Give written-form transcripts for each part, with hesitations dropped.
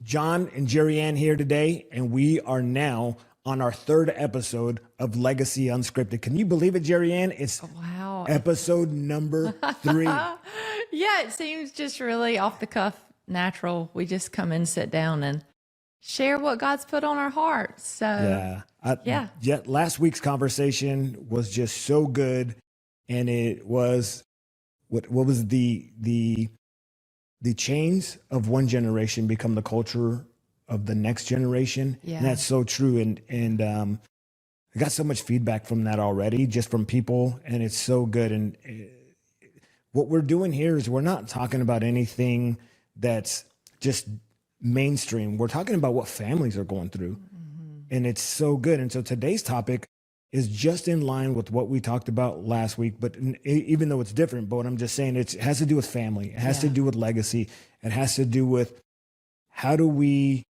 John and JerriAnn here today, and we are now on our third episode of Legacy Unscripted. Can you believe it, JerriAnn? It's wow, episode number 3. Yeah, it seems just really off the cuff, natural. We just come in, sit down, and share what God's put on our hearts. So yeah. Last week's conversation was just so good, and it was what was the chains of one generation become the culture of the next generation. Yeah. And that's so true. And I got so much feedback from that already, just from people, and it's so good. And what we're doing here is we're not talking about anything that's just mainstream. We're talking about what families are going through. Mm-hmm. And it's so good. And so today's topic is just in line with what we talked about last week, but even though it's different, but what I'm just saying, it has to do with family. It has to do with legacy. It has to do with how do we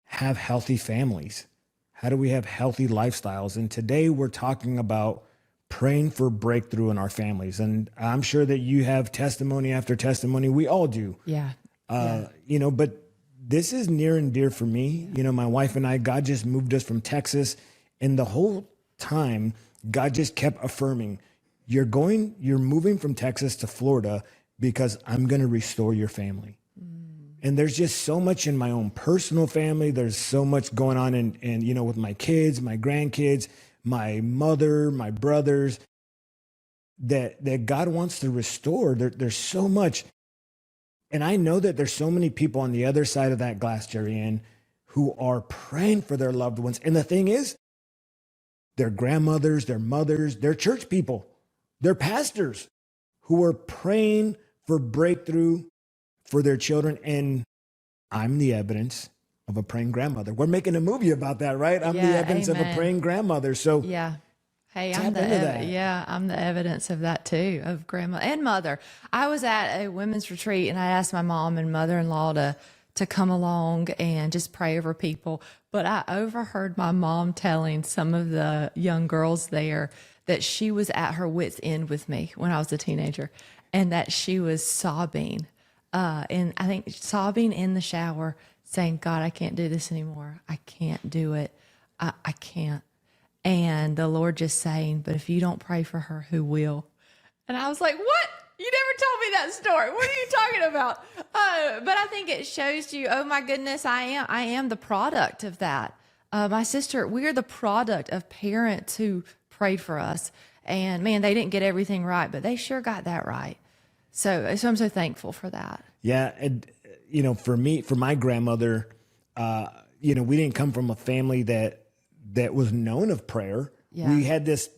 have healthy families? How do we have healthy lifestyles? And today we're talking about praying for breakthrough in our families. And I'm sure that you have testimony after testimony. We all do. Yeah. You know, but this is near and dear for me. You know, my wife and I, God just moved us from Texas, and the whole time God just kept affirming, you're moving from Texas to Florida because I'm going to restore your family. And there's just so much in my own personal family. There's so much going on in you know, with my kids, my grandkids, my mother, my brothers, that God wants to restore. There's so much. And I know that there's so many people on the other side of that glass, JerriAnn, who are praying for their loved ones. And the thing is, their grandmothers, their mothers, their church people, their pastors who are praying for breakthrough for their children. And I'm the evidence of a praying grandmother. We're making a movie about that, right? I'm the evidence of a praying grandmother. So yeah. Hey, I'm the evidence of that too, of grandma and mother. I was at a women's retreat and I asked my mom and mother-in-law to come along and just pray over people. But I overheard my mom telling some of the young girls there that she was at her wit's end with me when I was a teenager, and that she was sobbing. And I think sobbing in the shower, saying, God, I can't do this anymore. I can't do it. I can't. And the Lord just saying, but if you don't pray for her, who will? And I was like, what? You never told me that story. What are you talking about? But I think it shows you, oh my goodness, I am the product of that. My sister, we are the product of parents who prayed for us. And man, they didn't get everything right, but they sure got that right. So I'm so thankful for that. Yeah. And, you know, for my grandmother, you know, we didn't come from a family that was known of prayer. Yeah. We had this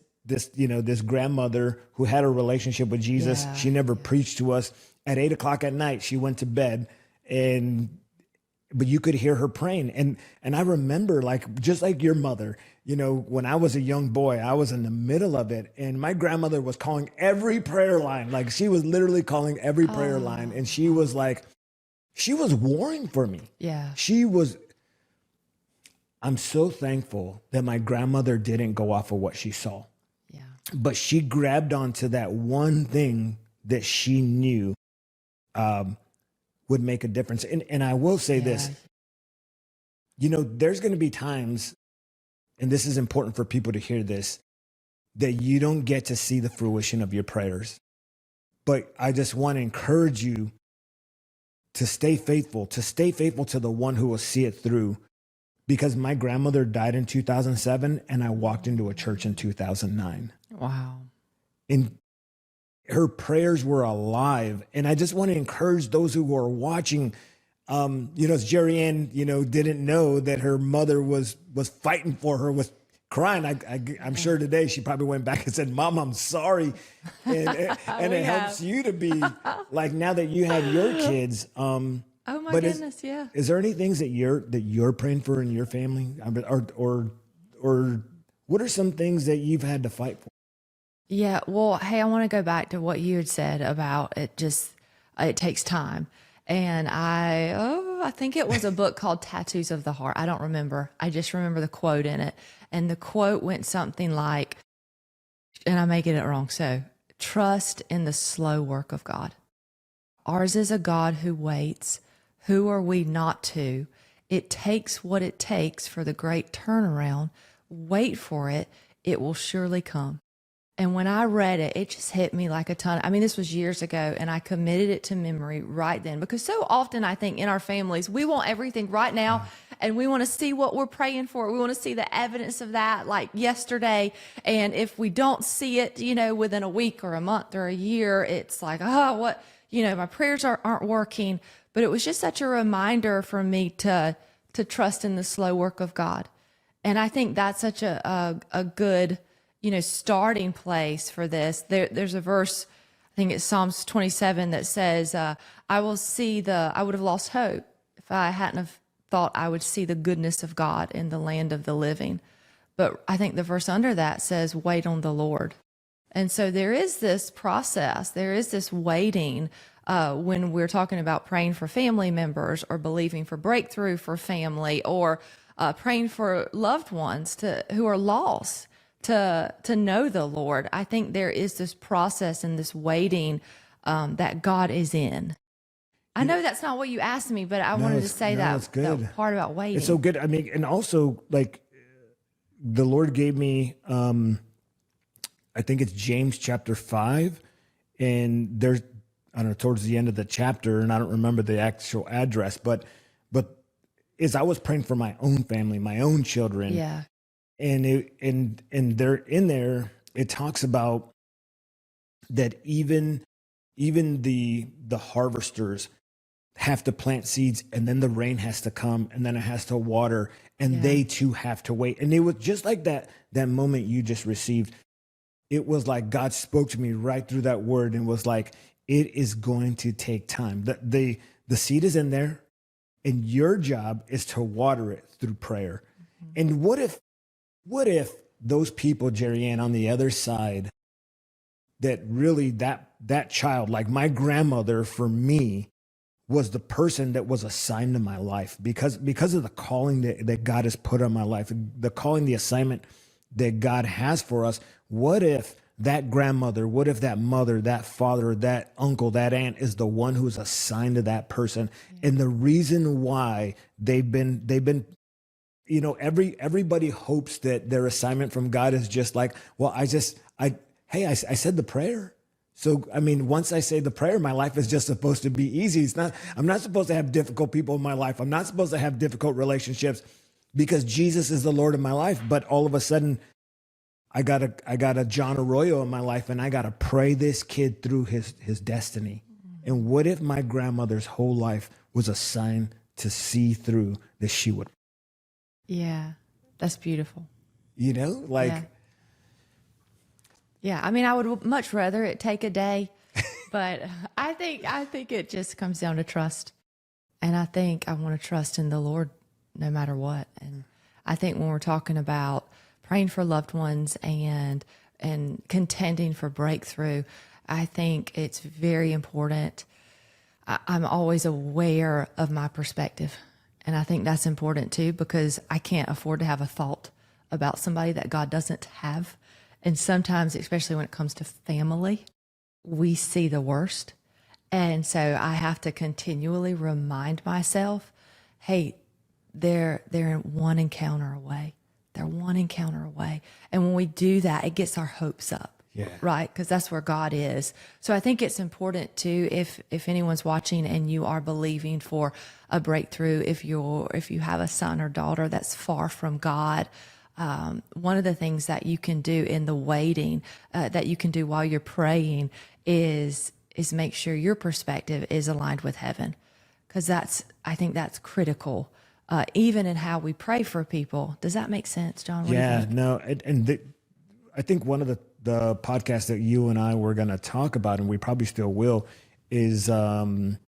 grandmother who had a relationship with Jesus. Yeah. She never preached to us. At 8:00 at night, she went to bed, but you could hear her praying. And I remember, like, just like your mother, you know, when I was a young boy, I was in the middle of it, and my grandmother was calling every prayer line. Like, she was literally calling every prayer line. And she was like, she was warring for me. Yeah. I'm so thankful that my grandmother didn't go off of what she saw. Yeah. But she grabbed onto that one thing that she knew would make a difference. And I will say this, you know, there's going to be times, and this is important for people to hear this, that you don't get to see the fruition of your prayers. But I just want to encourage you to stay faithful to the one who will see it through. Because my grandmother died in 2007 and I walked into a church in 2009. Wow. And her prayers were alive. And I just want to encourage those who are watching, you know, as JerriAnn, you know, didn't know that her mother was fighting for her, was crying. I'm sure today she probably went back and said, Mom, I'm sorry. And it helps you to be like, now that you have your kids, oh my goodness, yeah. Is there any things that you're praying for in your family, or what are some things that you've had to fight for? Yeah, well, hey, I want to go back to what you had said about it takes time. And I think it was a book called Tattoos of the Heart. I don't remember. I just remember the quote in it. And the quote went something like, and I may get it wrong, so trust in the slow work of God. Ours is a God who waits. Who are we not to? It takes what it takes for the great turnaround. Wait for it. It will surely come. And when I read it, it just hit me like a ton. I mean, this was years ago, and I committed it to memory right then, because so often I think in our families, we want everything right now, and we want to see what we're praying for. We want to see the evidence of that like yesterday. And if we don't see it, within a week or a month or a year, it's like, my prayers aren't working. But it was just such a reminder for me to trust in the slow work of God. And I think that's such a good starting place for this. There's a verse, I think it's Psalms 27, that says, I would have lost hope if I hadn't have thought I would see the goodness of God in the land of the living. But I think the verse under that says, wait on the Lord. And so there is this process, there is this waiting when we're talking about praying for family members, or believing for breakthrough for family, or praying for loved ones who are lost to know the Lord. I think there is this process and this waiting that God is in. I know that's not what you asked me, but I wanted to say that part about waiting. It's so good. I mean, and also, like, the Lord gave me, I think it's James chapter 5, and there's, I don't know, towards the end of the chapter, and I don't remember the actual address, but as I was praying for my own family, my own children, yeah. And they're in there, it talks about that even the harvesters have to plant seeds, and then the rain has to come, and then it has to water, and they too have to wait. And it was just like that moment you just received. It was like God spoke to me right through that word and was like, it is going to take time. The seed is in there, and your job is to water it through prayer. Mm-hmm. And what if those people, JerriAnn, on the other side, that really that child, like my grandmother for me, was the person that was assigned to my life because of the calling that God has put on my life, the calling, the assignment that God has for us. What if that grandmother, what if that mother, that father, that uncle, that aunt is the one who's assigned to that person? Yeah. And the reason why they've been everybody hopes that their assignment from God is just like, well, I said the prayer. So, I mean, once I say the prayer, my life is just supposed to be easy. I'm not supposed to have difficult people in my life. I'm not supposed to have difficult relationships because Jesus is the Lord of my life. But all of a sudden, I got a John Arroyo in my life, and I got to pray this kid through his destiny. Mm-hmm. And what if my grandmother's whole life was assigned to see through that she would? Yeah, that's beautiful. Yeah. Yeah, I mean, I would much rather it take a day, but I think it just comes down to trust. And I think I want to trust in the Lord no matter what. And I think when we're talking about praying for loved ones and contending for breakthrough, I think it's very important. I'm always aware of my perspective. And I think that's important too, because I can't afford to have a thought about somebody that God doesn't have. And sometimes, especially when it comes to family, we see the worst. And so I have to continually remind myself, hey, they're one encounter away. They're one encounter away. And when we do that, it gets our hopes up. Yeah. Right? Because that's where God is. So I think it's important too, if anyone's watching and you are believing for a breakthrough, if you have a son or daughter that's far from God, one of the things that you can do in the waiting, that you can do while you're praying is make sure your perspective is aligned with heaven. Because I think that's critical, even in how we pray for people. Does that make sense, John? Yeah, no. I think one of the podcasts that you and I were going to talk about, and we probably still will, is, and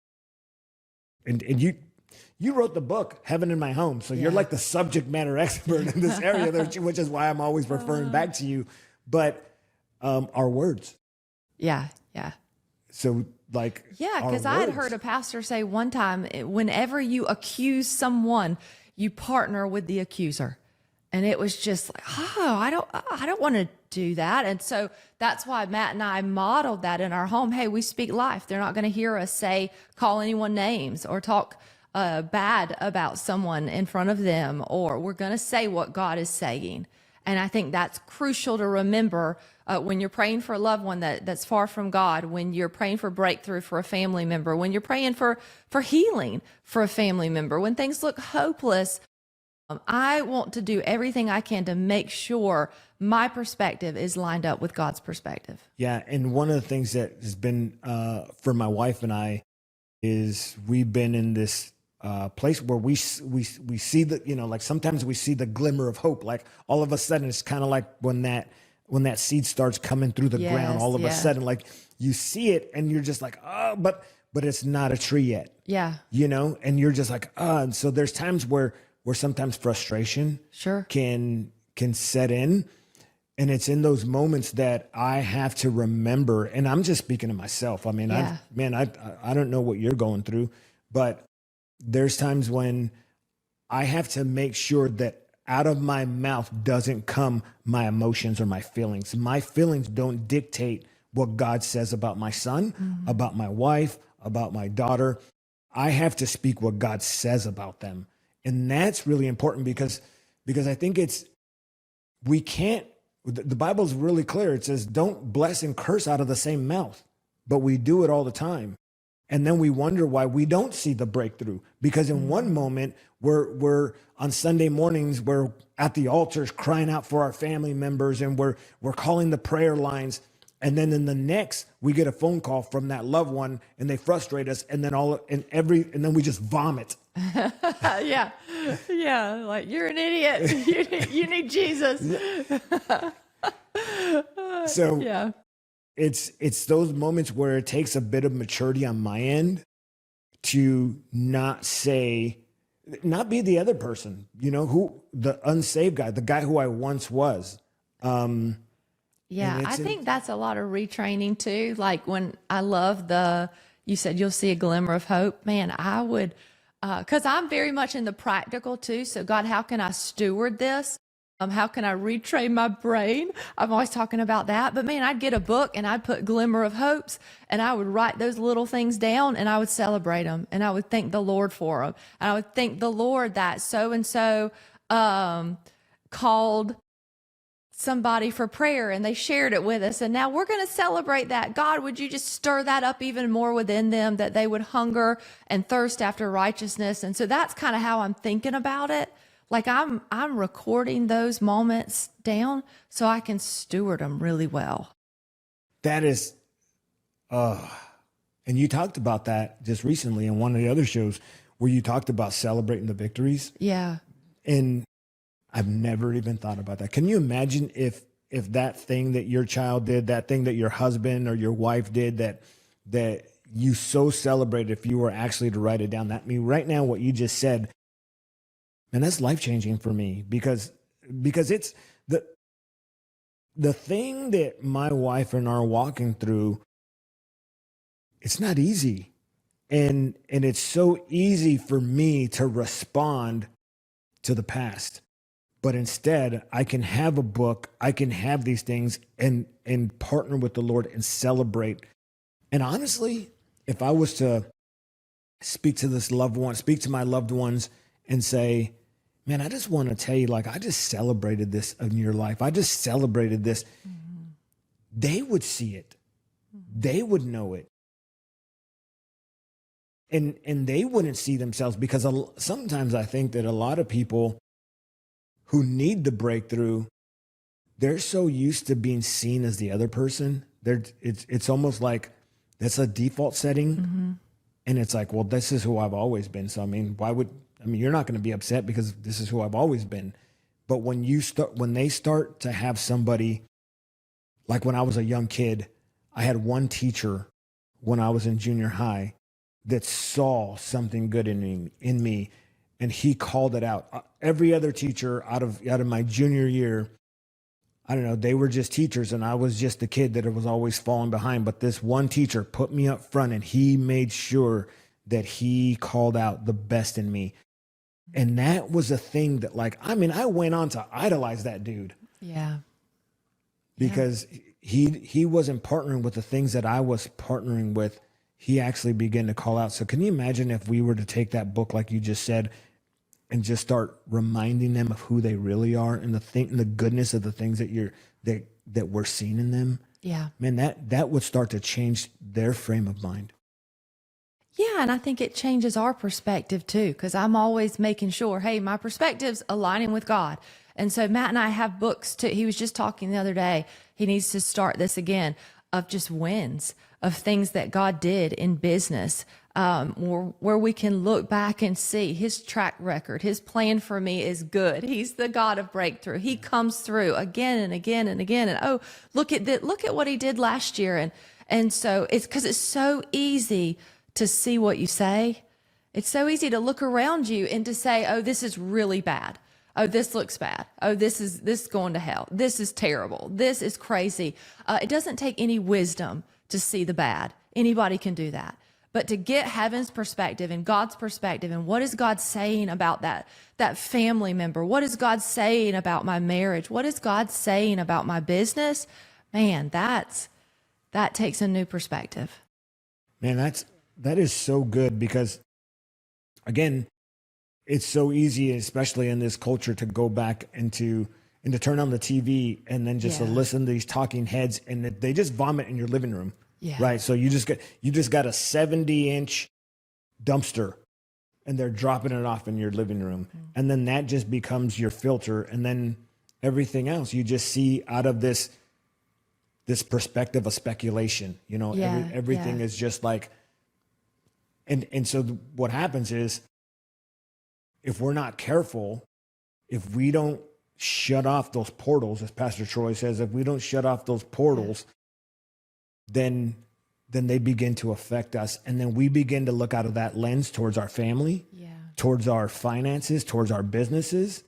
you wrote the book, Heaven in My Home. So you're like the subject matter expert in this area, which is why I'm always referring back to you. But our words. Yeah, yeah. So like, yeah, because I had heard a pastor say one time, whenever you accuse someone, you partner with the accuser. And it was just like, I don't want to do that. And so that's why Matt and I modeled that in our home. Hey, we speak life. They're not going to hear us call anyone names or talk bad about someone in front of them, or we're going to say what God is saying. And I think that's crucial to remember when you're praying for a loved one that's far from God, when you're praying for breakthrough for a family member, when you're praying for healing for a family member, when things look hopeless. I want to do everything I can to make sure my perspective is lined up with God's perspective. Yeah. And one of the things that has been for my wife and I is we've been in this place where we see the, like sometimes we see the glimmer of hope. Like all of a sudden, it's kind of like when that seed starts coming through the ground, all of a sudden, like you see it and you're just like, oh, but it's not a tree yet. Yeah. And you're just like, oh, and so there's times where sometimes frustration can set in. And it's in those moments that I have to remember, and I'm just speaking to myself. I mean, I don't know what you're going through, but there's times when I have to make sure that out of my mouth doesn't come my emotions or my feelings. My feelings don't dictate what God says about my son, about my wife, about my daughter. I have to speak what God says about them. And that's really important because I think the Bible's really clear. It says, don't bless and curse out of the same mouth, but we do it all the time. And then we wonder why we don't see the breakthrough, because in one moment we're on Sunday mornings, we're at the altars crying out for our family members and we're calling the prayer lines. And then in the next, we get a phone call from that loved one and they frustrate us. And then then we just vomit. Yeah. Like, you're an idiot. You need Jesus. So it's those moments where it takes a bit of maturity on my end to not be the other person, who the unsaved guy, the guy who I once was. I think that's a lot of retraining too. Like when you said you'll see a glimmer of hope, man, I would, cause I'm very much in the practical too. So God, how can I steward this? How can I retrain my brain? I'm always talking about that, but man, I'd get a book and I'd put glimmer of hopes and I would write those little things down and I would celebrate them and I would thank the Lord for them. And I would thank the Lord that so-and-so, called somebody for prayer and they shared it with us. And now we're going to celebrate that. God, would you just stir that up even more within them, that they would hunger and thirst after righteousness? And so that's kind of how I'm thinking about it. Like I'm recording those moments down so I can steward them really well. That is, and you talked about that just recently in one of the other shows where you talked about celebrating the victories. Yeah. And I've never even thought about that. Can you imagine if that thing that your child did, that thing that your husband or your wife did, that you so celebrated, if you were actually to write it down? That, I mean, right now, what you just said, and that's life-changing for me because it's the thing that my wife and I are walking through. It's not easy. And it's so easy for me to respond to the past. But instead, I can have a book, I can have these things and partner with the Lord and celebrate. And honestly, if I was to speak to my loved ones and say, man, I just want to tell you, like, I just celebrated this in your life. I just celebrated this. Mm-hmm. They would see it. Mm-hmm. They would know it. And they wouldn't see themselves, because sometimes I think that a lot of people who need the breakthrough, they're so used to being seen as the other person. It's almost like that's a default setting. Mm-hmm. And it's like, well, this is who I've always been. So, I mean, you're not going to be upset because this is who I've always been. But when they start to have somebody, like when I was a young kid, I had one teacher when I was in junior high that saw something good in me, and he called it out. Every other teacher out of my junior year, I don't know, they were just teachers, and I was just the kid that was always falling behind. But this one teacher put me up front, and he made sure that he called out the best in me. And that was a thing that, like, I mean, I went on to idolize that dude. Yeah. Because he wasn't partnering with the things that I was partnering with. he actually began to call out. So can you imagine if we were to take that book, like you just said, and just start reminding them of who they really are and the goodness of the things that we're seeing in them? Yeah. Man, that would start to change their frame of mind. Yeah, and I think it changes our perspective too, because I'm always making sure, hey, my perspective's aligning with God. And so Matt and I have books too. He was just talking the other day. He needs to start this again of just wins, of things that God did in business, where we can look back and see his track record. His plan for me is good. He's the God of breakthrough. He comes through again and again and again. And oh, look at that! Look at what he did last year. And so it's because it's so easy to see what you say. It's so easy to look around you and to say, oh, this is really bad. Oh, this looks bad. Oh, this is going to hell. This is terrible. This is crazy. It doesn't take any wisdom to see the bad. Anybody can do that. But to get heaven's perspective and God's perspective, and what is God saying about that family member? What is God saying about my marriage? What is God saying about my business? Man, that takes a new perspective. Man, that is so good, because again, it's so easy, especially in this culture, to go back and to turn on the TV and then just to listen to these talking heads, and they just vomit in your living room. Yeah. Right. So you just got a 70-inch dumpster and they're dropping it off in your living room. Mm-hmm. And then that just becomes your filter. And then everything else you just see out of this perspective of speculation, everything is just like, and so what happens is, if we're not careful, if we don't shut off those portals, as Pastor Troy says, if we don't shut off those portals, then they begin to affect us. And then we begin to look out of that lens towards our family, towards our finances, towards our businesses.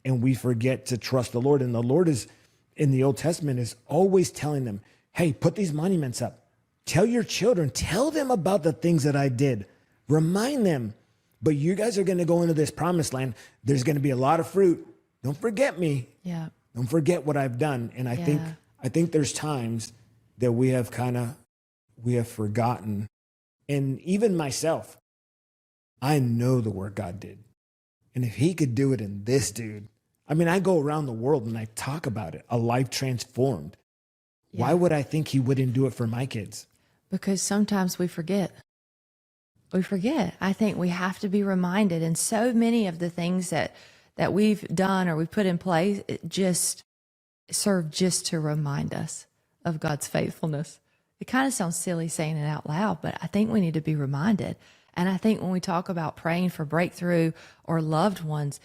And we forget to trust the Lord. And the Lord is, in the Old Testament, is always telling them, hey, put these monuments up. Tell your children, tell them about the things that I did. Remind them. But you guys are going to go into this promised land. There's going to be a lot of fruit. Don't forget me. Yeah. Don't forget what I've done. And I think there's times that we have forgotten. And even myself, I know the work God did. And if he could do it in this dude, I mean, I go around the world and I talk about it, a life transformed. Yeah. Why would I think he wouldn't do it for my kids? Because sometimes we forget. We forget. I think we have to be reminded. And so many of the things that we've done or we've put in place just serve just to remind us of God's faithfulness. It kind of sounds silly saying it out loud, but I think we need to be reminded. And I think when we talk about praying for breakthrough or loved ones,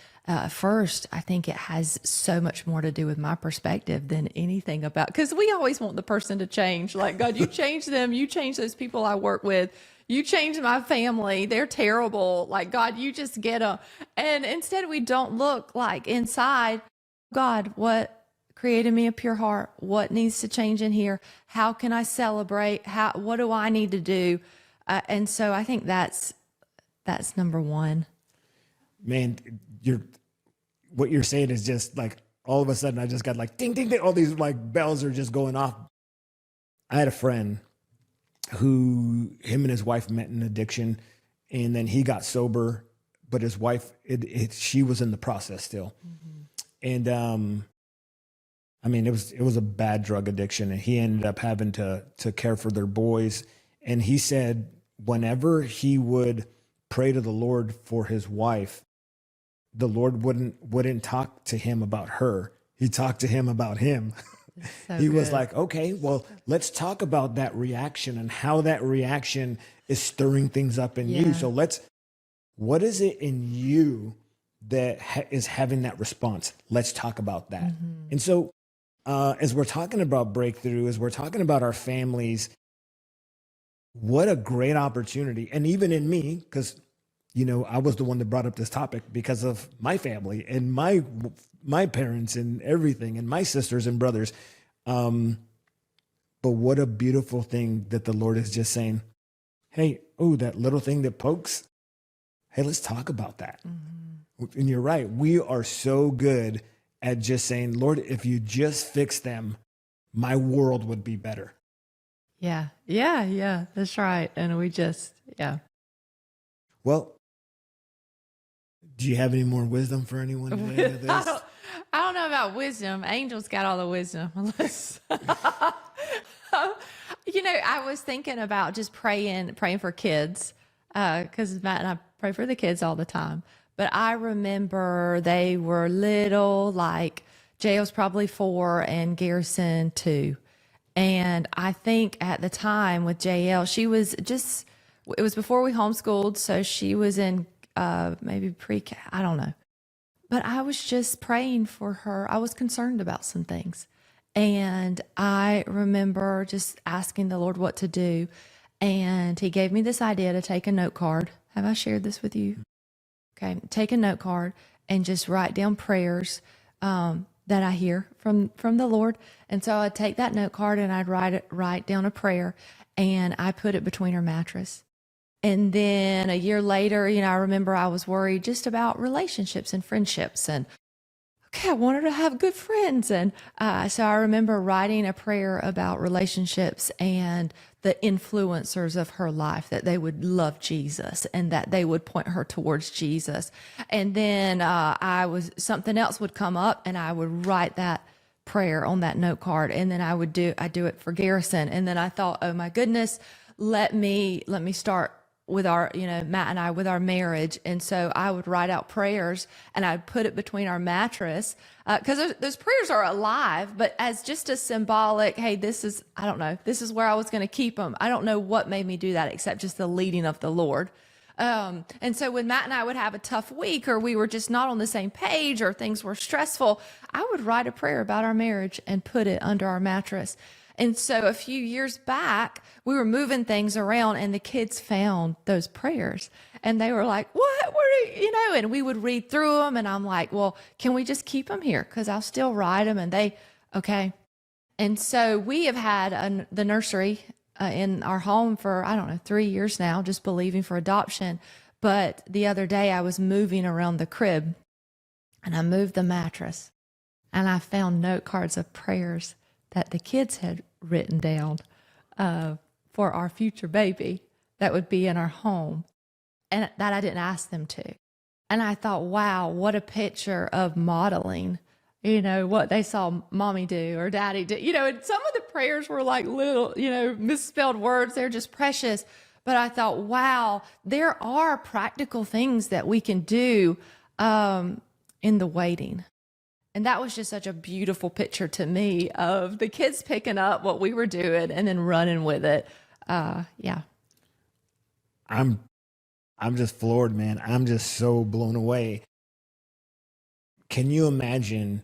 first, I think it has so much more to do with my perspective than anything about, because we always want the person to change. Like, God, you change them. You change those people I work with. You change my family. They're terrible. Like, God, you just get them. And instead we don't look like inside, God, what created me a pure heart? What needs to change in here? How can I celebrate? What do I need to do? And so I think that's number one. Man, what you're saying is just like, all of a sudden I just got like ding, ding, ding. All these like bells are just going off. I had a friend who, him and his wife met in addiction, and then he got sober, but his wife, she was in the process still. Mm-hmm. And, I mean, it was a bad drug addiction, and he ended up having to care for their boys. And he said, whenever he would pray to the Lord for his wife, the Lord wouldn't talk to him about her. He talked to him about him. So he was like, okay, well, let's talk about that reaction and how that reaction is stirring things up in you. So what is it in you that is having that response? Let's talk about that. Mm-hmm. And so as we're talking about breakthrough, as we're talking about our families, what a great opportunity. And even in me, because, I was the one that brought up this topic because of my family and my parents and everything, and my sisters and brothers. But what a beautiful thing that the Lord is just saying, hey, that little thing that pokes, hey, let's talk about that. Mm-hmm. And you're right. We are so good at just saying, Lord, if you just fix them, my world would be better. Yeah. Yeah. Yeah. That's right. And we just, yeah. Well, do you have any more wisdom for anyone today with I this? don't, I don't know about wisdom. Angels got all the wisdom. Unless, I was thinking about just praying for kids, because Matt and I pray for the kids all the time. But I remember they were little, like JL's probably 4 and Garrison 2. And I think at the time with JL, she was just, it was before we homeschooled. So she was in maybe pre-K, I don't know. But I was just praying for her. I was concerned about some things. And I remember just asking the Lord what to do. And He gave me this idea to take a note card. Have I shared this with you? Okay. Take a note card and just write down prayers that I hear from the Lord. And so I'd take that note card and I'd write down a prayer, and I put it between her mattress. And then a year later, I remember I was worried just about relationships and friendships. And okay, I want her to have good friends. And so I remember writing a prayer about relationships and the influencers of her life, that they would love Jesus and that they would point her towards Jesus. And then something else would come up, and I would write that prayer on that note card. And then I do it for Garrison. And then I thought, oh my goodness, let me start with our, Matt and I, with our marriage. And so I would write out prayers and I'd put it between our mattress, because those prayers are alive, but as just a symbolic, hey, I don't know, this is where I was going to keep them. I don't know what made me do that except just the leading of the Lord. And so when Matt and I would have a tough week, or we were just not on the same page, or things were stressful, I would write a prayer about our marriage and put it under our mattress. And so a few years back, we were moving things around, and the kids found those prayers, and they were like, what were and we would read through them, and I'm like, well, can we just keep them here? Cause I'll still write them. And okay. And so we have had the nursery in our home for, I don't know, 3 years now, just believing for adoption. But the other day I was moving around the crib, and I moved the mattress, and I found note cards of prayers that the kids had written down for our future baby that would be in our home, and that I didn't ask them to. And I thought, wow, what a picture of modeling, what they saw mommy do or daddy do. And some of the prayers were like little, misspelled words. They're just precious. But I thought, wow, there are practical things that we can do in the waiting. And that was just such a beautiful picture to me of the kids picking up what we were doing and then running with it. Yeah. I'm just floored, man. I'm just so blown away. Can you imagine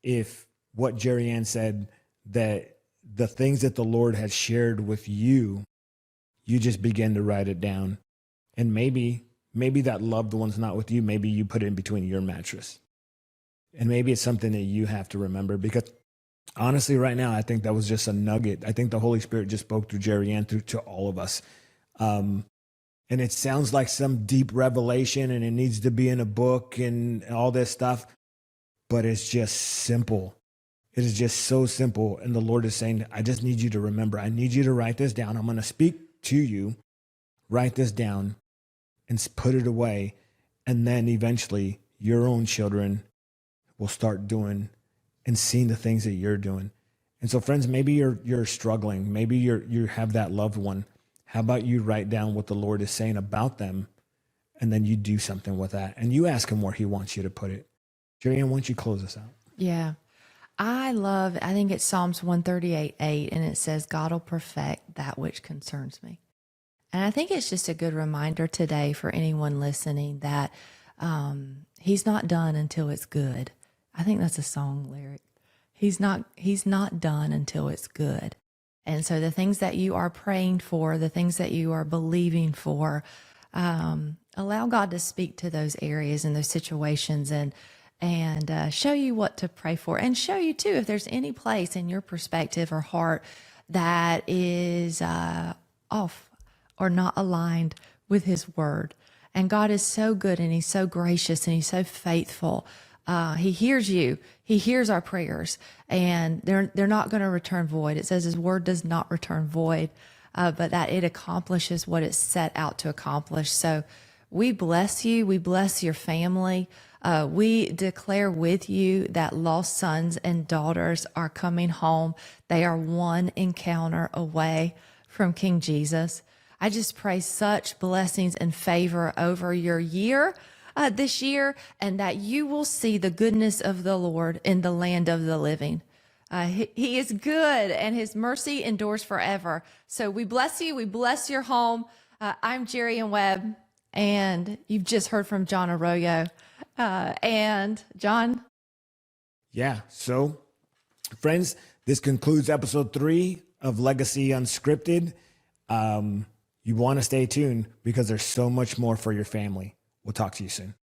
if what JerriAnn said, that the things that the Lord has shared with you, you just begin to write it down, and maybe that loved one's not with you. Maybe you put it in between your mattress. And maybe it's something that you have to remember, because honestly, right now, I think that was just a nugget. I think the Holy Spirit just spoke through JerriAnn to all of us. And it sounds like some deep revelation, and it needs to be in a book and all this stuff, but it's just simple. It is just so simple. And the Lord is saying, I just need you to remember. I need you to write this down. I'm going to speak to you. Write this down and put it away. And then eventually your own children will start doing and seeing the things that you're doing. And so, friends, maybe you're struggling. Maybe you have that loved one. How about you write down what the Lord is saying about them, and then you do something with that, and you ask Him where He wants you to put it. JerriAnn, why don't you close us out? Yeah. I think it's Psalms 138:8, and it says, God will perfect that which concerns me. And I think it's just a good reminder today for anyone listening that He's not done until it's good. I think that's a song lyric. He's not done until it's good. And so the things that you are praying for, the things that you are believing for, allow God to speak to those areas and those situations, and show you what to pray for, and show you too if there's any place in your perspective or heart that is off or not aligned with His word. And God is so good, and He's so gracious, and He's so faithful He hears you. He hears our prayers, and they're not going to return void. It says his word does not return void, but that it accomplishes what it's set out to accomplish. So we bless you. We bless your family. We declare with you that lost sons and daughters are coming home. They are one encounter away from King Jesus. I just pray such blessings and favor over your year this year, and that you will see the goodness of the Lord in the land of the living. He is good, and his mercy endures forever. So we bless you. We bless your home. I'm JerriAnn Webb, and you've just heard from John Arroyo. And John? Yeah. So, friends, this concludes episode 3 of Legacy Unscripted. You want to stay tuned because there's so much more for your family. We'll talk to you soon.